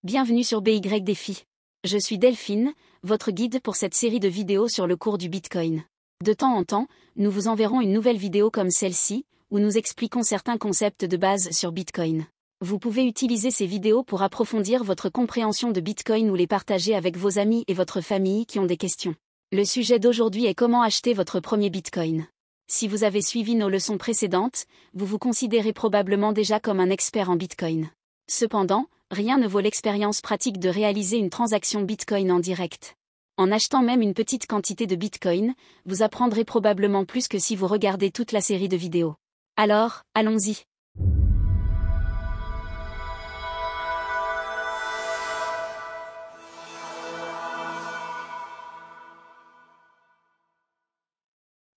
Bienvenue sur BY Défi. Je suis Delphine, votre guide pour cette série de vidéos sur le cours du Bitcoin. De temps en temps, nous vous enverrons une nouvelle vidéo comme celle-ci, où nous expliquons certains concepts de base sur Bitcoin. Vous pouvez utiliser ces vidéos pour approfondir votre compréhension de Bitcoin ou les partager avec vos amis et votre famille qui ont des questions. Le sujet d'aujourd'hui est comment acheter votre premier Bitcoin. Si vous avez suivi nos leçons précédentes, vous vous considérez probablement déjà comme un expert en Bitcoin. Cependant, rien ne vaut l'expérience pratique de réaliser une transaction Bitcoin en direct. En achetant même une petite quantité de Bitcoin, vous apprendrez probablement plus que si vous regardez toute la série de vidéos. Alors, allons-y.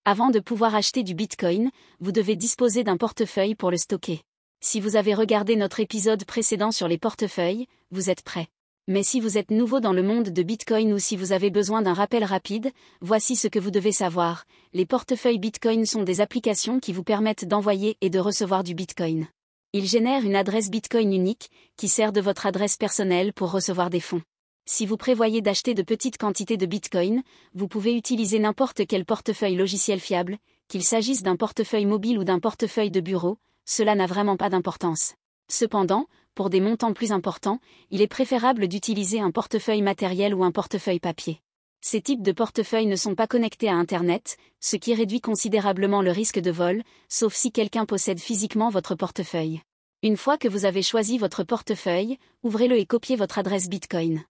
Avant de pouvoir acheter du Bitcoin, vous devez disposer d'un portefeuille pour le stocker. Si vous avez regardé notre épisode précédent sur les portefeuilles, vous êtes prêt. Mais si vous êtes nouveau dans le monde de Bitcoin ou si vous avez besoin d'un rappel rapide, voici ce que vous devez savoir. Les portefeuilles Bitcoin sont des applications qui vous permettent d'envoyer et de recevoir du Bitcoin. Ils génèrent une adresse Bitcoin unique, qui sert de votre adresse personnelle pour recevoir des fonds. Si vous prévoyez d'acheter de petites quantités de Bitcoin, vous pouvez utiliser n'importe quel portefeuille logiciel fiable, qu'il s'agisse d'un portefeuille mobile ou d'un portefeuille de bureau, cela n'a vraiment pas d'importance. Cependant, pour des montants plus importants, il est préférable d'utiliser un portefeuille matériel ou un portefeuille papier. Ces types de portefeuilles ne sont pas connectés à Internet, ce qui réduit considérablement le risque de vol, sauf si quelqu'un possède physiquement votre portefeuille. Une fois que vous avez choisi votre portefeuille, ouvrez-le et copiez votre adresse Bitcoin.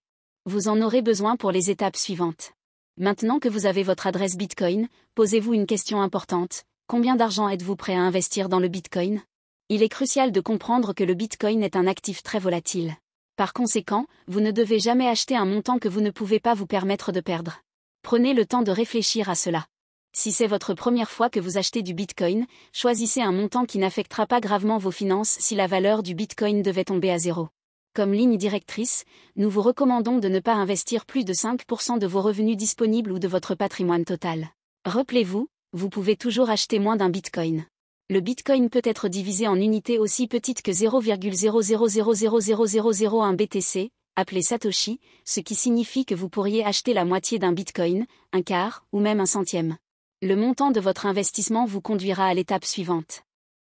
Vous en aurez besoin pour les étapes suivantes. Maintenant que vous avez votre adresse Bitcoin, posez-vous une question importante. Combien d'argent êtes-vous prêt à investir dans le Bitcoin ? Il est crucial de comprendre que le Bitcoin est un actif très volatile. Par conséquent, vous ne devez jamais acheter un montant que vous ne pouvez pas vous permettre de perdre. Prenez le temps de réfléchir à cela. Si c'est votre première fois que vous achetez du Bitcoin, choisissez un montant qui n'affectera pas gravement vos finances si la valeur du Bitcoin devait tomber à zéro. Comme ligne directrice, nous vous recommandons de ne pas investir plus de 5% de vos revenus disponibles ou de votre patrimoine total. Rappelez-vous, vous pouvez toujours acheter moins d'un Bitcoin. Le Bitcoin peut être divisé en unités aussi petites que 0,000000001 BTC, appelé Satoshi, ce qui signifie que vous pourriez acheter la moitié d'un Bitcoin, un quart, ou même un centième. Le montant de votre investissement vous conduira à l'étape suivante.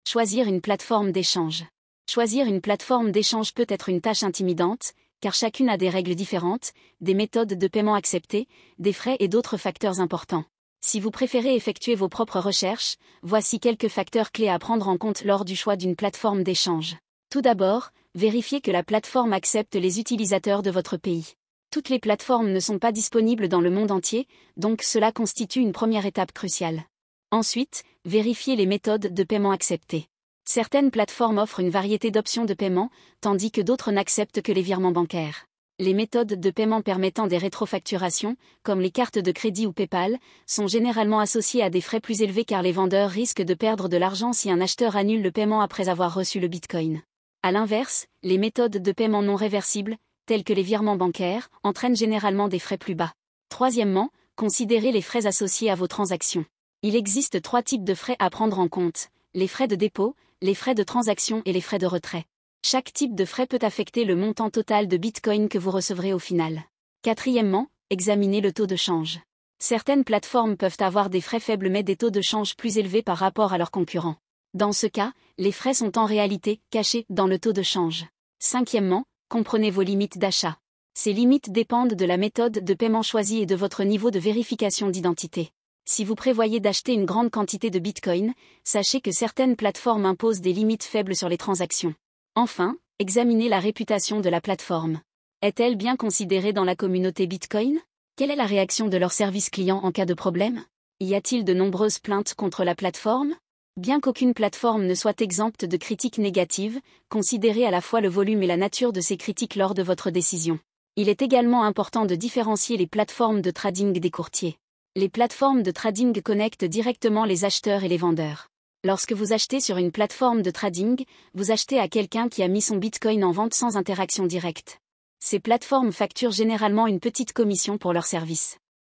Choisir une plateforme d'échange. Choisir une plateforme d'échange peut être une tâche intimidante, car chacune a des règles différentes, des méthodes de paiement acceptées, des frais et d'autres facteurs importants. Si vous préférez effectuer vos propres recherches, voici quelques facteurs clés à prendre en compte lors du choix d'une plateforme d'échange. Tout d'abord, vérifiez que la plateforme accepte les utilisateurs de votre pays. Toutes les plateformes ne sont pas disponibles dans le monde entier, donc cela constitue une première étape cruciale. Ensuite, vérifiez les méthodes de paiement acceptées. Certaines plateformes offrent une variété d'options de paiement, tandis que d'autres n'acceptent que les virements bancaires. Les méthodes de paiement permettant des rétrofacturations, comme les cartes de crédit ou PayPal, sont généralement associées à des frais plus élevés car les vendeurs risquent de perdre de l'argent si un acheteur annule le paiement après avoir reçu le Bitcoin. À l'inverse, les méthodes de paiement non réversibles, telles que les virements bancaires, entraînent généralement des frais plus bas. Troisièmement, considérez les frais associés à vos transactions. Il existe 3 types de frais à prendre en compte: les frais de dépôt, les frais de transaction et les frais de retrait. Chaque type de frais peut affecter le montant total de Bitcoin que vous recevrez au final. Quatrièmement, examinez le taux de change. Certaines plateformes peuvent avoir des frais faibles mais des taux de change plus élevés par rapport à leurs concurrents. Dans ce cas, les frais sont en réalité cachés dans le taux de change. Cinquièmement, comprenez vos limites d'achat. Ces limites dépendent de la méthode de paiement choisie et de votre niveau de vérification d'identité. Si vous prévoyez d'acheter une grande quantité de Bitcoin, sachez que certaines plateformes imposent des limites faibles sur les transactions. Enfin, examinez la réputation de la plateforme. Est-elle bien considérée dans la communauté Bitcoin ? Quelle est la réaction de leur service client en cas de problème ? Y a-t-il de nombreuses plaintes contre la plateforme ? Bien qu'aucune plateforme ne soit exempte de critiques négatives, considérez à la fois le volume et la nature de ces critiques lors de votre décision. Il est également important de différencier les plateformes de trading des courtiers. Les plateformes de trading connectent directement les acheteurs et les vendeurs. Lorsque vous achetez sur une plateforme de trading, vous achetez à quelqu'un qui a mis son Bitcoin en vente sans interaction directe. Ces plateformes facturent généralement une petite commission pour leur service.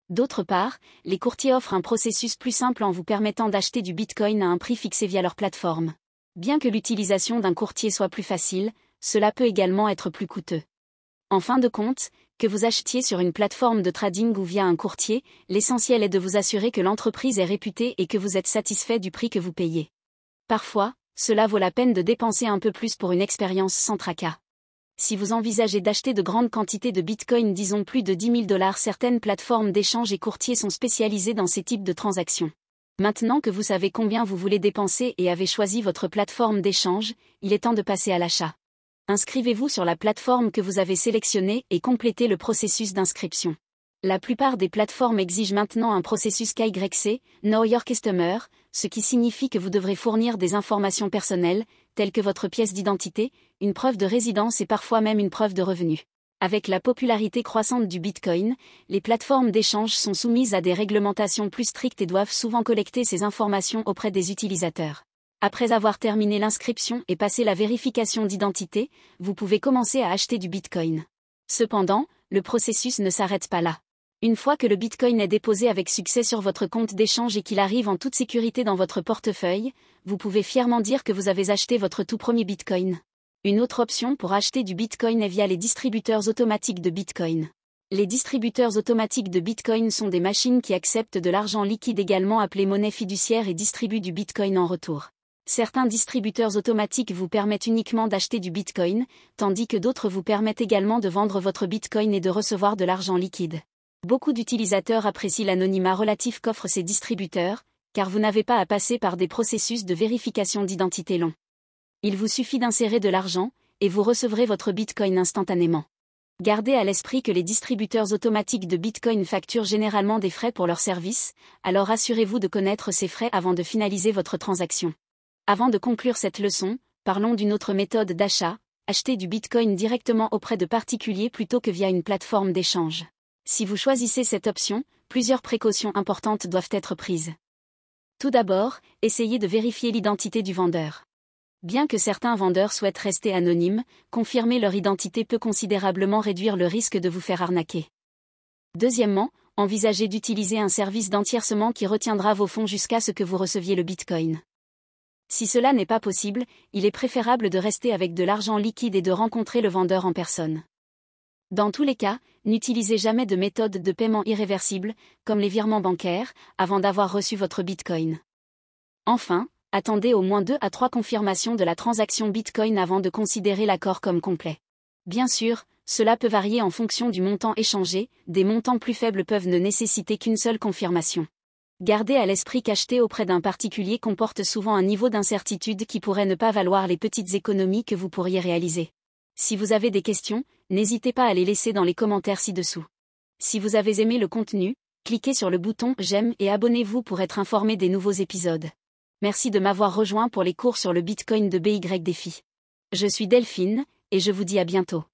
D'autre part, les courtiers offrent un processus plus simple en vous permettant d'acheter du Bitcoin à un prix fixé via leur plateforme. Bien que l'utilisation d'un courtier soit plus facile, cela peut également être plus coûteux. En fin de compte, que vous achetiez sur une plateforme de trading ou via un courtier, l'essentiel est de vous assurer que l'entreprise est réputée et que vous êtes satisfait du prix que vous payez. Parfois, cela vaut la peine de dépenser un peu plus pour une expérience sans tracas. Si vous envisagez d'acheter de grandes quantités de Bitcoin, disons plus de 10 000 $, certaines plateformes d'échange et courtiers sont spécialisées dans ces types de transactions. Maintenant que vous savez combien vous voulez dépenser et avez choisi votre plateforme d'échange, il est temps de passer à l'achat. Inscrivez-vous sur la plateforme que vous avez sélectionnée et complétez le processus d'inscription. La plupart des plateformes exigent maintenant un processus KYC, Know Your Customer, ce qui signifie que vous devrez fournir des informations personnelles, telles que votre pièce d'identité, une preuve de résidence et parfois même une preuve de revenu. Avec la popularité croissante du Bitcoin, les plateformes d'échange sont soumises à des réglementations plus strictes et doivent souvent collecter ces informations auprès des utilisateurs. Après avoir terminé l'inscription et passé la vérification d'identité, vous pouvez commencer à acheter du Bitcoin. Cependant, le processus ne s'arrête pas là. Une fois que le Bitcoin est déposé avec succès sur votre compte d'échange et qu'il arrive en toute sécurité dans votre portefeuille, vous pouvez fièrement dire que vous avez acheté votre tout premier Bitcoin. Une autre option pour acheter du Bitcoin est via les distributeurs automatiques de Bitcoin. Les distributeurs automatiques de Bitcoin sont des machines qui acceptent de l'argent liquide, également appelé monnaie fiduciaire, et distribuent du Bitcoin en retour. Certains distributeurs automatiques vous permettent uniquement d'acheter du Bitcoin, tandis que d'autres vous permettent également de vendre votre Bitcoin et de recevoir de l'argent liquide. Beaucoup d'utilisateurs apprécient l'anonymat relatif qu'offrent ces distributeurs, car vous n'avez pas à passer par des processus de vérification d'identité longs. Il vous suffit d'insérer de l'argent, et vous recevrez votre Bitcoin instantanément. Gardez à l'esprit que les distributeurs automatiques de Bitcoin facturent généralement des frais pour leurs services, alors assurez-vous de connaître ces frais avant de finaliser votre transaction. Avant de conclure cette leçon, parlons d'une autre méthode d'achat, acheter du Bitcoin directement auprès de particuliers plutôt que via une plateforme d'échange. Si vous choisissez cette option, plusieurs précautions importantes doivent être prises. Tout d'abord, essayez de vérifier l'identité du vendeur. Bien que certains vendeurs souhaitent rester anonymes, confirmer leur identité peut considérablement réduire le risque de vous faire arnaquer. Deuxièmement, envisagez d'utiliser un service d'entièrement qui retiendra vos fonds jusqu'à ce que vous receviez le Bitcoin. Si cela n'est pas possible, il est préférable de rester avec de l'argent liquide et de rencontrer le vendeur en personne. Dans tous les cas, n'utilisez jamais de méthode de paiement irréversible, comme les virements bancaires, avant d'avoir reçu votre Bitcoin. Enfin, attendez au moins 2 à 3 confirmations de la transaction Bitcoin avant de considérer l'accord comme complet. Bien sûr, cela peut varier en fonction du montant échangé, des montants plus faibles peuvent ne nécessiter qu'une seule confirmation. Gardez à l'esprit qu'acheter auprès d'un particulier comporte souvent un niveau d'incertitude qui pourrait ne pas valoir les petites économies que vous pourriez réaliser. Si vous avez des questions, n'hésitez pas à les laisser dans les commentaires ci-dessous. Si vous avez aimé le contenu, cliquez sur le bouton « J'aime » et abonnez-vous pour être informé des nouveaux épisodes. Merci de m'avoir rejoint pour les cours sur le Bitcoin de BY Défi. Je suis Delphine, et je vous dis à bientôt.